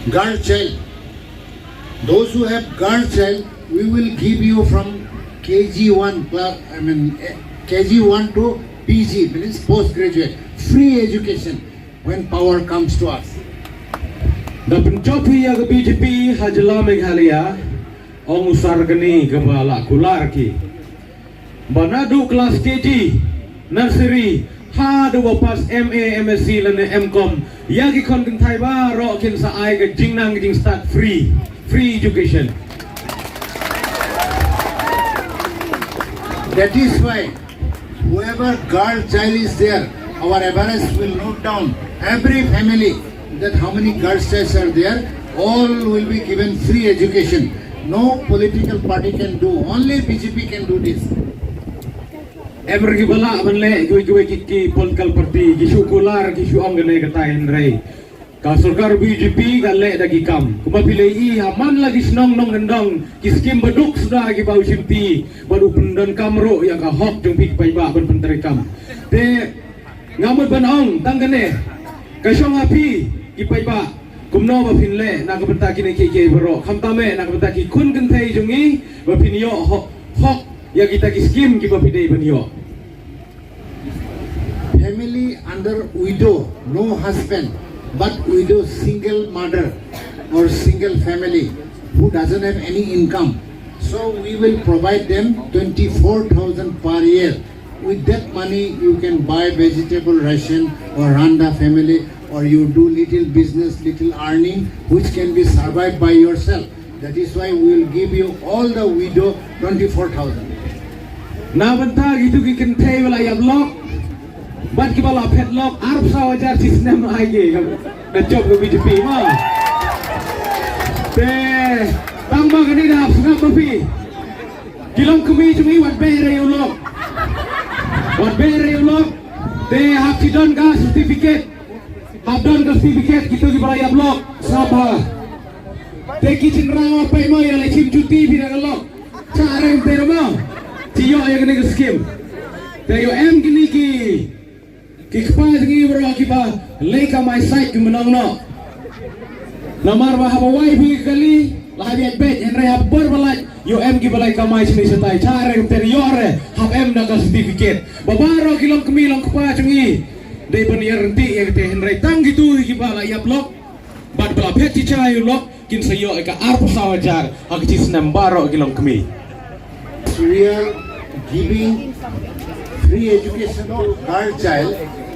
girl child. Those who have girl child, we will give you from KG1 class, KG1 to PG, means postgraduate, free education when power comes to us. The pencopi yang BJP Hajala Meghalaya, Ong Sargani Gabala Kular ki. Banadu kelas KG, nursery, hadu wapas MA, MSc dan MCom. Yagi kon kentai ba ro kin sa ai ke jingnang jing start free education. That is why whoever girl child is there, our Everest will note down every family that how many girl childs are there. All will be given free education. No political party can do. Only BJP can do this. Ever gibala manle gue ki political party gisu kular gisu ang gane katain ray. Kasurkar BJP galle dagi kam. Kumapilai i haman lagi senong nong gendong kiskim beduk sudah agi bau simpi baru pendan kamro yang ka hok jeng pik pai ba ben penteri kam. Te ngamut banong tanggane. Kasyong api ki pai ba kumno ba pinle na ka benta kini ke bro. Khamtame na ka benta ki kun kentai jungi ba pinyo hok ya kita kiskim ki ba pidei banyo. Family under widow, no husband, but widow single mother or single family who doesn't have any income. So we will provide them 24,000 per year. With that money you can buy vegetable ration or run the family, or you do little business, little earning which can be survived by yourself. That is why we will give you all the widow 24,000. Na benta gitu ki kentai wala ya blok. Bat ki bala padlock arab sa hajar snem aige na job ke BJP ma. Te tang ba gani na sunga kopi. Kilong kumi cumi wat bere ulok. Wat bere ulok. Te hak sidon ka certificate. Habdon ka certificate gitu ki bala ya blok. Saba. Te kitchen rawa pa mo ya le chim cuti bi na galok. Chareng pero mo. Tiyo ya gani skim. Te yo em gini ki Kikpa jengi bro kiba leka my side ki menang no. Namar ba haba wai bi kali la bi bet en re hab bor balaj yo em ki balai kamai sini setai care interiore hab em na ka certificate. Babaro kilong kemilong kpa jengi. Dei panier ti e te en re tang gitu ki bala ya blok. Bad bala peti chai lok kin sayo e ka arpo sawajar hak ci snem baro kilong kemi. We are giving free education to girl child.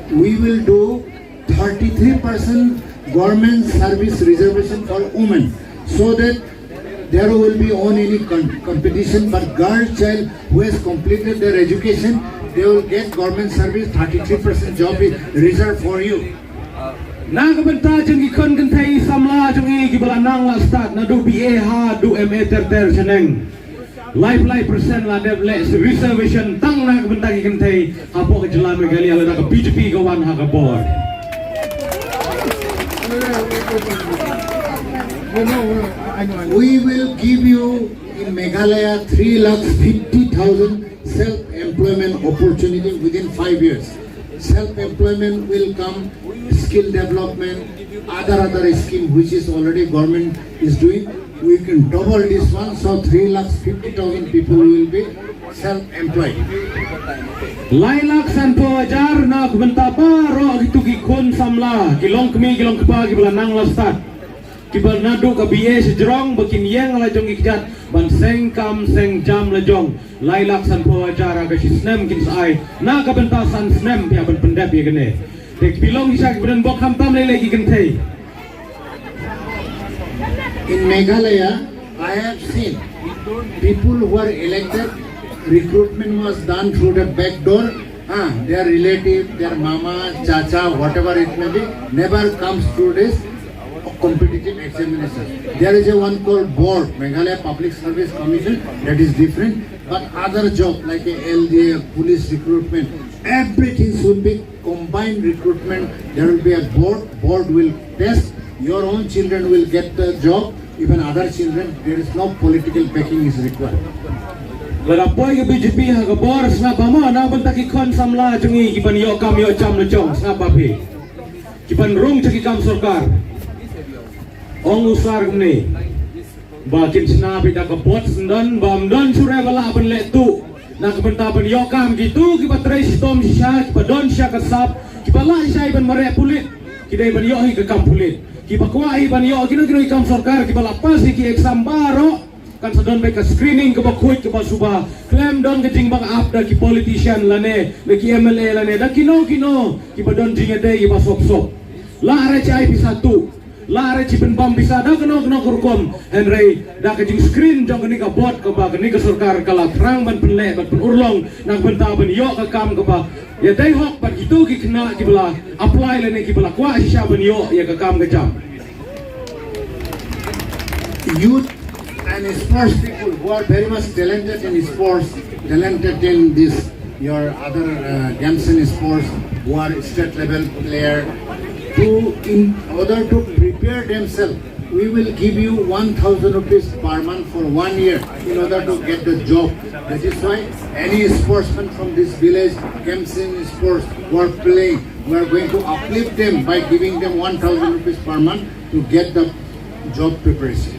We will do 33% government service reservation for women, so that there will be on any competition, but girl child who has completed their education, they will get government service. 33% job is reserved for you. Na kabenta jengi kon kentai samla jengi ki bala nang la start na do BA ha do MA ter cheneng. Life percent la deble reservation tang na kabenta ki kentai hapo ke jela megali ala ka BJP kawan ha ka board. We will give you in Meghalaya 3,50,000 self-employment opportunity within 5 years. Self-employment will come, skill development, other scheme which is already government is doing. We can double this one, so 3,50,000 people will be self-employed. Lailak sanpo ajar na kubenta pa ro gitu ki kun samla kilong kemi kilong kepa ki bala nang lastat ki bal nadu ka BA sejrong bakin yang la jong ikjat ban seng kam seng jam la jong lailak sanpo ajar aga snem kin sai na ka benta san snem pia ban pendap ye gene tek bilong isa ki ben bok ham tam le ki kentai. In Meghalaya, I have seen people who are elected, recruitment was done through the back door. Their relative, their mama, chacha, whatever it may be, never comes through this competitive examination. There is a one called board, Meghalaya Public Service Commission, that is different. But other job like a LDA, police recruitment, everything should be combined recruitment. There will be a board will test. Your own children will get the job, even other children. There is no political backing is required. Larapoy ke BJP ha ka board na ba mo na benta ki kon samla jungi ki ban yo kam yo cham le chong sa ba pi ki ban rung ki kam sarkar ong usar ni bakin sinabi dah kebot sendan bam dan sure bala ben letu nak bentapan yokam gitu kiba trace tom sya kiba don sya kasap kiba la sya ben mare pulit kidai ben yohi ke kam pulit kiba kuai ben yo kino ikam sarkar kiba lapas ki exam baro kan sedon beka screening kiba kuit kiba suba claim don ke jing bang after ki politician lane ki MLA lane da kino kiba don jingade kiba sop la re chai pisatu la re cipen bam bisa da keno kurkom Henry da ke jing screen jong ni ka bot ke ba ni ke sarkar kala terang ban penle ban urlong nak benta ban yo ke kam ke ba ya dai hok ban gitu ki kena ki bala apply le ne ki bala kwa sya ban yo ya ke kam ke jam Youth and sports people who are very much talented in sports, talented in this your other games in sports, who are state level player, in order to prepare themselves, we will give you 1,000 rupees per month for 1 year in order to get the job. That is why any sportsman from this village, games in sports, who are playing, we are going to uplift them by giving them 1,000 rupees per month to get the job preparation.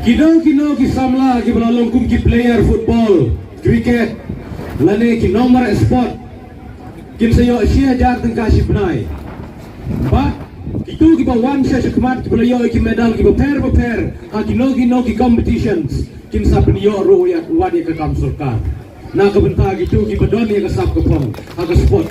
kino ki samla ki bala longkum ki player football cricket lane ki nomor sport kin sayo sia jar teng kasih benai ba itu ki ba wan sia sekmat ki bala yo ki medal ki ba pair ha kino ki competitions kin saben yo ro ya wadi ke kam surkar na ka benta gitu ki ba don ya ke sap ke pong ha ke sports